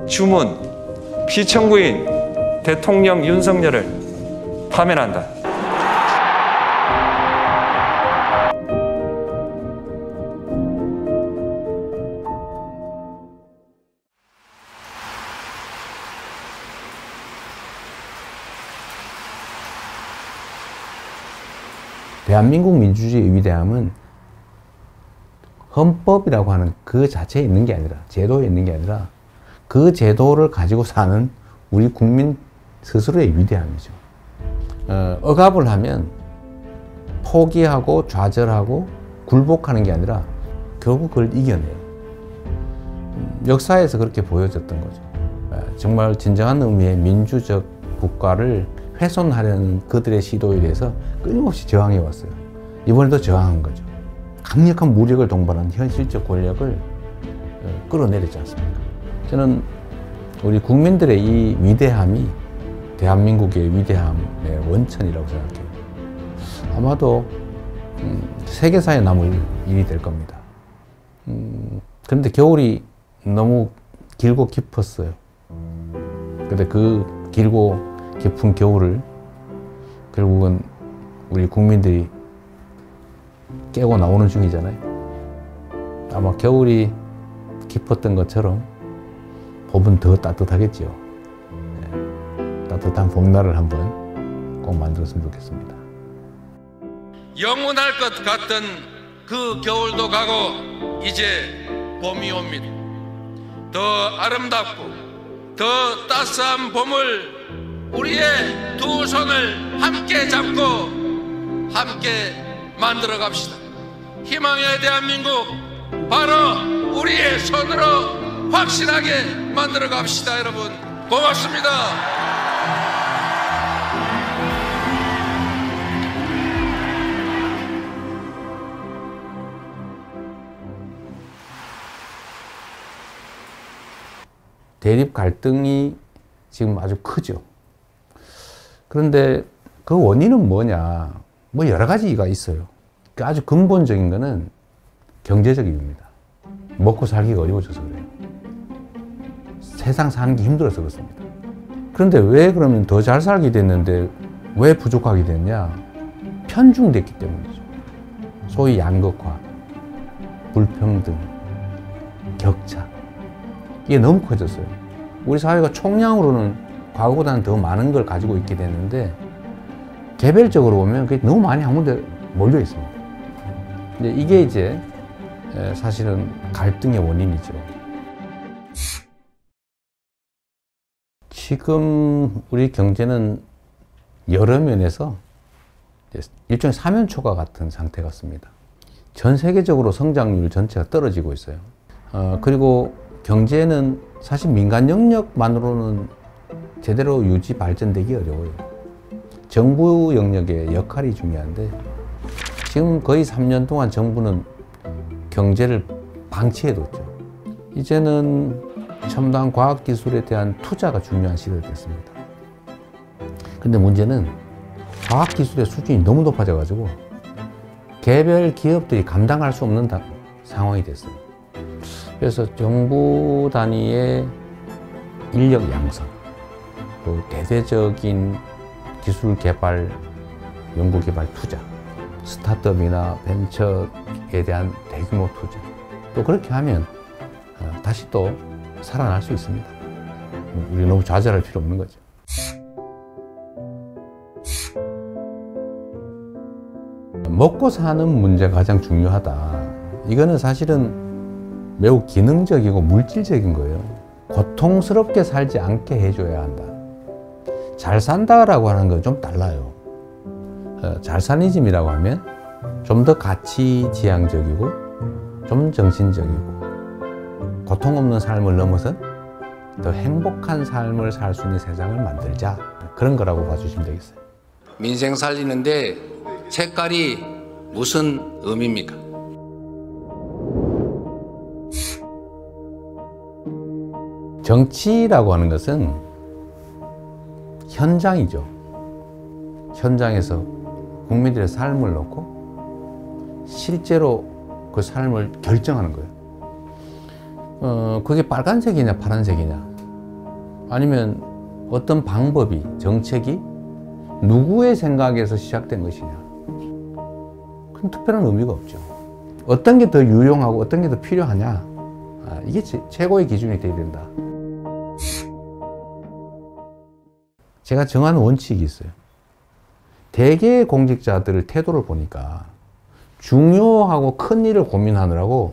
주문, 피청구인 대통령 윤석열을 파면한다. 대한민국 민주주의의 위대함은 헌법이라고 하는 그 자체에 있는 게 아니라, 제도에 있는 게 아니라 그 제도를 가지고 사는 우리 국민 스스로의 위대함이죠. 억압을 하면 포기하고 좌절하고 굴복하는 게 아니라 결국 그걸 이겨내요. 역사에서 그렇게 보여졌던 거죠. 정말 진정한 의미의 민주적 국가를 훼손하려는 그들의 시도에 대해서 끊임없이 저항해 왔어요. 이번에도 저항한 거죠. 강력한 무력을 동반한 현실적 권력을 끌어내렸지 않습니까? 저는 우리 국민들의 이 위대함이 대한민국의 위대함의 원천이라고 생각해요. 아마도 세계사에 남을 일이 될 겁니다. 그런데 겨울이 너무 길고 깊었어요. 근데 그 길고 깊은 겨울을 결국은 우리 국민들이 깨고 나오는 중이잖아요. 아마 겨울이 깊었던 것처럼 봄은 더 따뜻하겠죠. 네. 따뜻한 봄날을 한번 꼭 만들었으면 좋겠습니다. 영원할 것 같던 그 겨울도 가고 이제 봄이 옵니다. 더 아름답고 더 따스한 봄을 우리의 두 손을 함께 잡고 함께 만들어 갑시다. 희망의 대한민국 바로 우리의 손으로 확실하게 만들어 갑시다. 여러분 고맙습니다. 대립 갈등이 지금 아주 크죠. 그런데 그 원인은 뭐냐? 뭐 여러 가지가 있어요. 아주 근본적인 거는 경제적 이유입니다. 먹고 살기가 어려워져서 그래요. 세상 사는 게 힘들어서 그렇습니다. 그런데 왜 그러면 더 잘 살게 됐는데 왜 부족하게 됐냐? 편중됐기 때문이죠. 소위 양극화, 불평등, 격차. 이게 너무 커졌어요. 우리 사회가 총량으로는 과거보다는 더 많은 걸 가지고 있게 됐는데 개별적으로 보면 그게 너무 많이 한 군데 몰려 있습니다. 근데 이게 이제 사실은 갈등의 원인이죠. 지금 우리 경제는 여러 면에서 일종의 사면초가 같은 상태 같습니다. 전 세계적으로 성장률 전체가 떨어지고 있어요. 그리고 경제는 사실 민간 영역만으로는 제대로 유지 발전되기 어려워요. 정부 영역의 역할이 중요한데 지금 거의 3년 동안 정부는 경제를 방치해뒀죠. 이제는 첨단 과학기술에 대한 투자가 중요한 시대가 됐습니다. 근데 문제는 과학기술의 수준이 너무 높아져가지고 개별 기업들이 감당할 수 없는 상황이 됐어요. 그래서 정부 단위의 인력 양성, 또 대대적인 기술 개발, 연구 개발 투자, 스타트업이나 벤처에 대한 대규모 투자. 또 그렇게 하면 다시 또 살아날 수 있습니다. 우리 너무 좌절할 필요 없는 거죠. 먹고 사는 문제가 가장 중요하다. 이거는 사실은 매우 기능적이고 물질적인 거예요. 고통스럽게 살지 않게 해줘야 한다. 잘 산다라고 하는 건 좀 달라요. 잘사니즘이라고 하면 좀 더 가치지향적이고 좀 정신적이고 고통 없는 삶을 넘어선 더 행복한 삶을 살 수 있는 세상을 만들자. 그런 거라고 봐주시면 되겠어요. 민생 살리는데 색깔이 무슨 의미입니까? 정치라고 하는 것은 현장이죠. 현장에서 국민들의 삶을 놓고 실제로 그 삶을 결정하는 거예요. 그게 빨간색이냐 파란색이냐 아니면 어떤 방법이, 정책이 누구의 생각에서 시작된 것이냐. 큰 특별한 의미가 없죠. 어떤 게 더 유용하고 어떤 게 더 필요하냐. 이게 최고의 기준이 되어야 된다. 제가 정한 원칙이 있어요. 대개의 공직자들의 태도를 보니까 중요하고 큰 일을 고민하느라고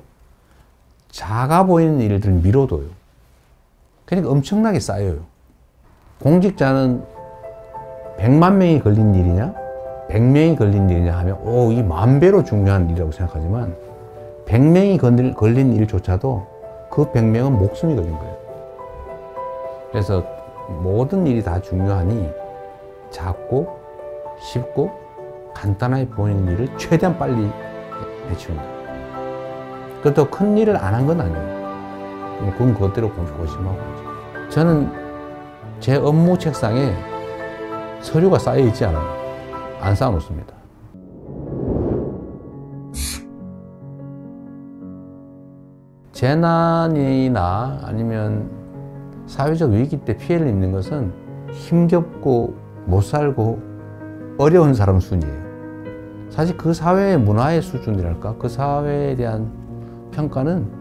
작아 보이는 일들을 미뤄둬요. 그러니까 엄청나게 쌓여요. 공직자는 100만 명이 걸린 일이냐 100명이 걸린 일이냐 하면 이 10,000배로 중요한 일이라고 생각하지만 100명이 걸린 일조차도 그 100명은 목숨이 걸린 거예요. 그래서 모든 일이 다 중요하니 작고 쉽고 간단하게 보이는 일을 최대한 빨리 해치우는 거예요. 그것도 큰 일을 안 한 건 아니에요. 그건 그것대로 고심하고. 저는 제 업무 책상에 서류가 쌓여 있지 않아요. 안 쌓아놓습니다. 재난이나 아니면 사회적 위기 때 피해를 입는 것은 힘겹고 못 살고 어려운 사람 순이에요. 사실 그 사회의 문화의 수준이랄까, 그 사회에 대한 평가는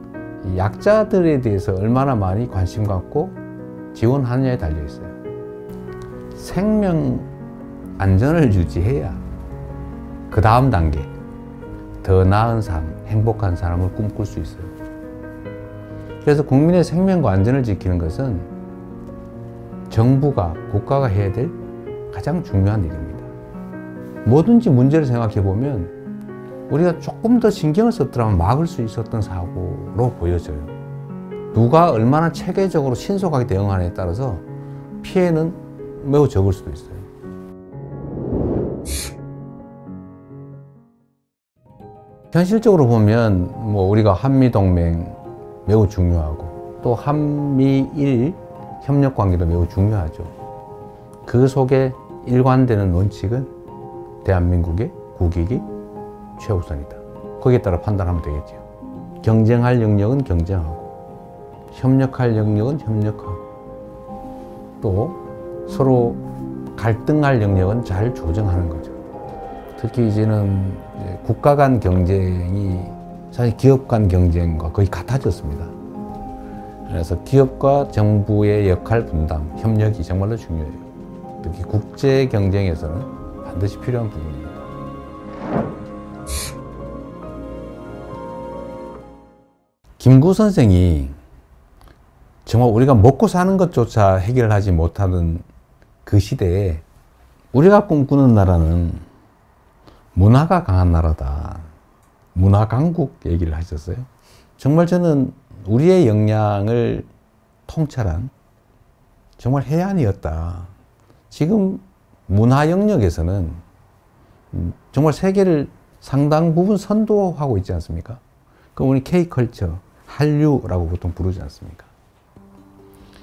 약자들에 대해서 얼마나 많이 관심 갖고 지원하느냐에 달려 있어요. 생명 안전을 유지해야 그 다음 단계, 더 나은 삶, 행복한 삶을 꿈꿀 수 있어요. 그래서 국민의 생명과 안전을 지키는 것은 정부가, 국가가 해야 될 가장 중요한 일입니다. 뭐든지 문제를 생각해 보면 우리가 조금 더 신경을 썼더라면 막을 수 있었던 사고로 보여져요. 누가 얼마나 체계적으로 신속하게 대응하느냐에 따라서 피해는 매우 적을 수도 있어요. 현실적으로 보면 우리가 한미동맹 매우 중요하고 또 한미일 협력관계도 매우 중요하죠. 그 속에 일관되는 원칙은 대한민국의 국익이 최우선이다. 거기에 따라 판단하면 되겠죠. 경쟁할 영역은 경쟁하고 협력할 영역은 협력하고 또 서로 갈등할 영역은 잘 조정하는 거죠. 특히 이제는 국가 간 경쟁이 사실 기업 간 경쟁과 거의 같아졌습니다. 그래서 기업과 정부의 역할 분담, 협력이 정말로 중요해요. 특히 국제 경쟁에서는 반드시 필요한 부분입니다. 김구 선생이 정말 우리가 먹고 사는 것조차 해결하지 못하는 그 시대에 우리가 꿈꾸는 나라는 문화가 강한 나라다. 문화 강국 얘기를 하셨어요. 정말 저는 우리의 역량을 통찰한 정말 해안이었다. 지금 문화 영역에서는 정말 세계를 상당 부분 선도하고 있지 않습니까? 그럼 우리 K컬처, 한류라고 보통 부르지 않습니까?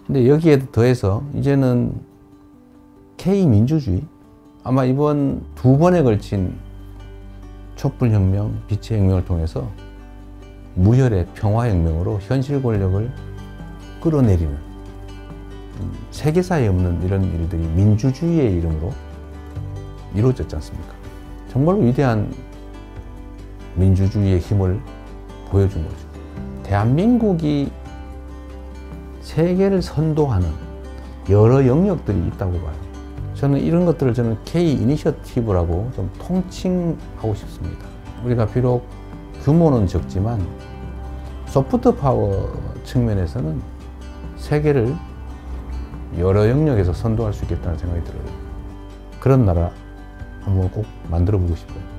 근데 여기에 더해서 이제는 K민주주의, 아마 이번 2번에 걸친 촛불혁명, 빛의 혁명을 통해서 무혈의 평화혁명으로 현실 권력을 끌어내리는 세계사에 없는 이런 일들이 민주주의의 이름으로 이루어졌지 않습니까? 정말로 위대한 민주주의의 힘을 보여준 거죠. 대한민국이 세계를 선도하는 여러 영역들이 있다고 봐요. 저는 이런 것들을 K 이니셔티브라고 좀 통칭하고 싶습니다. 우리가 비록 규모는 적지만 소프트 파워 측면에서는 세계를 여러 영역에서 선도할 수 있겠다는 생각이 들어요. 그런 나라 한번 꼭 만들어 보고 싶어요.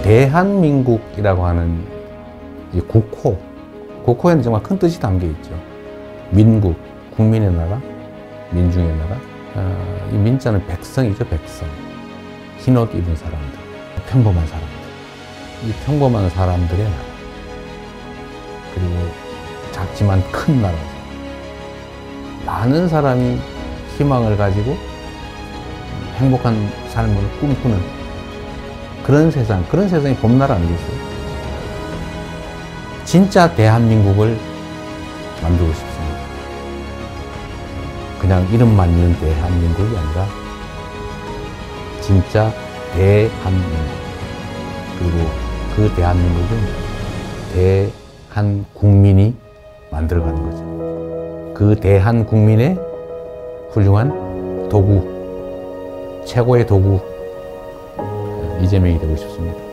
대한민국이라고 하는 이 국호, 국호에는 정말 큰 뜻이 담겨 있죠. 민국, 국민의 나라, 민중의 나라. 이 민자는 백성이죠, 백성. 흰옷 입은 사람들, 평범한 사람들. 이 평범한 사람들의 나라. 그리고 작지만 큰 나라. 많은 사람이 희망을 가지고 행복한 삶을 꿈꾸는 그런 세상이 봄날 아니겠어요? 진짜 대한민국을 만들고 싶습니다. 그냥 이름만 있는 대한민국이 아니라 진짜 대한민국. 그리고 그 대한민국은 대한국민이 만들어가는 거죠. 그 대한국민의 훌륭한 도구, 최고의 도구, 이재명이 되고 싶습니다.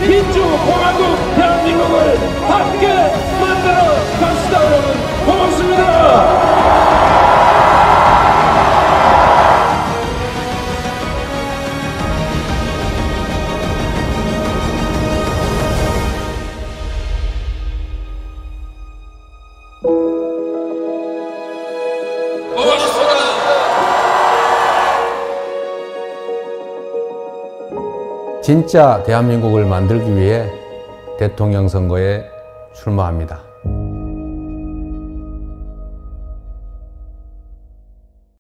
민주공화국 대한민국을 함께 만들어 갑시다. 여러분 고맙습니다. 진짜 대한민국을 만들기 위해 대통령 선거에 출마합니다.